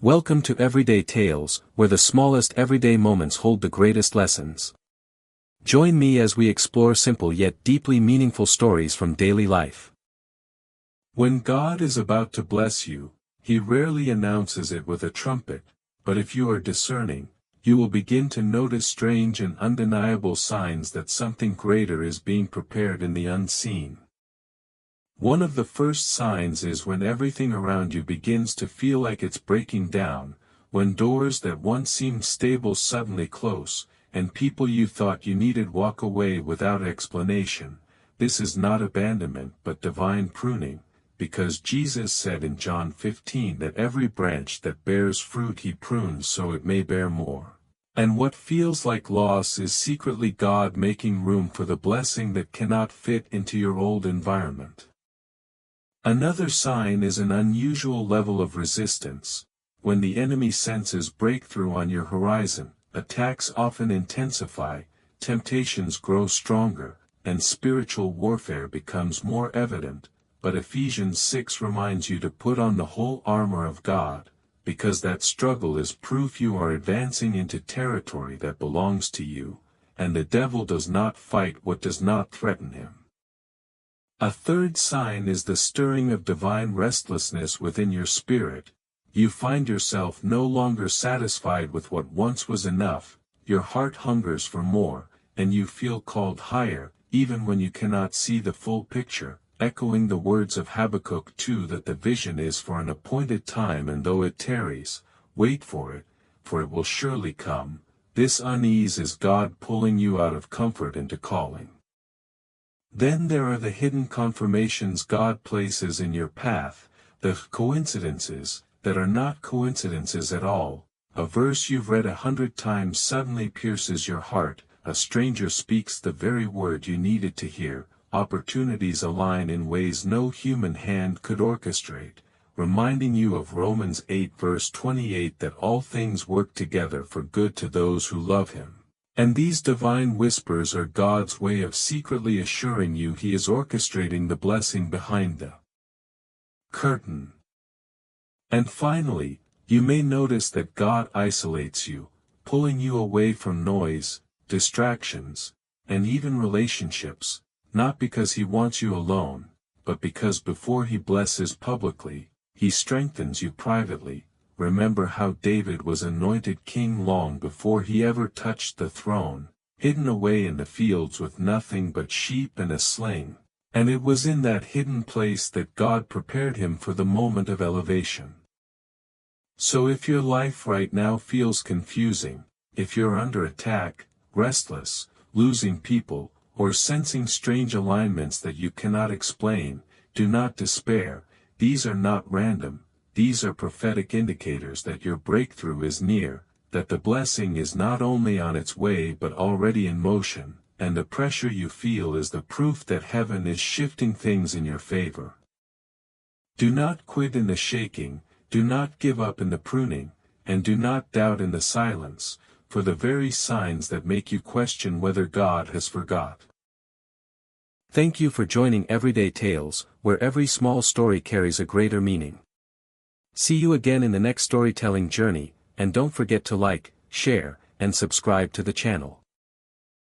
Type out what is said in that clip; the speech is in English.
Welcome to Everyday Tales, where the smallest everyday moments hold the greatest lessons. Join me as we explore simple yet deeply meaningful stories from daily life. When God is about to bless you, He rarely announces it with a trumpet, but if you are discerning, you will begin to notice strange and undeniable signs that something greater is being prepared in the unseen. One of the first signs is when everything around you begins to feel like it's breaking down, when doors that once seemed stable suddenly close, and people you thought you needed walk away without explanation. This is not abandonment but divine pruning, because Jesus said in John 15 that every branch that bears fruit He prunes so it may bear more. And what feels like loss is secretly God making room for the blessing that cannot fit into your old environment. Another sign is an unusual level of resistance. When the enemy senses breakthrough on your horizon, attacks often intensify, temptations grow stronger, and spiritual warfare becomes more evident. But Ephesians 6 reminds you to put on the whole armor of God, because that struggle is proof you are advancing into territory that belongs to you, and the devil does not fight what does not threaten him. A third sign is the stirring of divine restlessness within your spirit. You find yourself no longer satisfied with what once was enough, your heart hungers for more, and you feel called higher, even when you cannot see the full picture, echoing the words of Habakkuk 2 that the vision is for an appointed time, and though it tarries, wait for it will surely come. This unease is God pulling you out of comfort into calling. Then there are the hidden confirmations God places in your path, the coincidences that are not coincidences at all. A verse you've read 100 times suddenly pierces your heart, a stranger speaks the very word you needed to hear, opportunities align in ways no human hand could orchestrate, reminding you of Romans 8 verse 28 that all things work together for good to those who love Him. And these divine whispers are God's way of secretly assuring you He is orchestrating the blessing behind the curtain. And finally, you may notice that God isolates you, pulling you away from noise, distractions, and even relationships, not because He wants you alone, but because before He blesses publicly, He strengthens you privately. Remember how David was anointed king long before he ever touched the throne, hidden away in the fields with nothing but sheep and a sling, and it was in that hidden place that God prepared him for the moment of elevation. So if your life right now feels confusing, if you're under attack, restless, losing people, or sensing strange alignments that you cannot explain, do not despair. These are not random. These are prophetic indicators that your breakthrough is near, that the blessing is not only on its way but already in motion, and the pressure you feel is the proof that heaven is shifting things in your favor. Do not quit in the shaking, do not give up in the pruning, and do not doubt in the silence, for the very signs that make you question whether God has forgot. Thank you for joining Everyday Tales, where every small story carries a greater meaning. See you again in the next storytelling journey, and don't forget to like, share, and subscribe to the channel.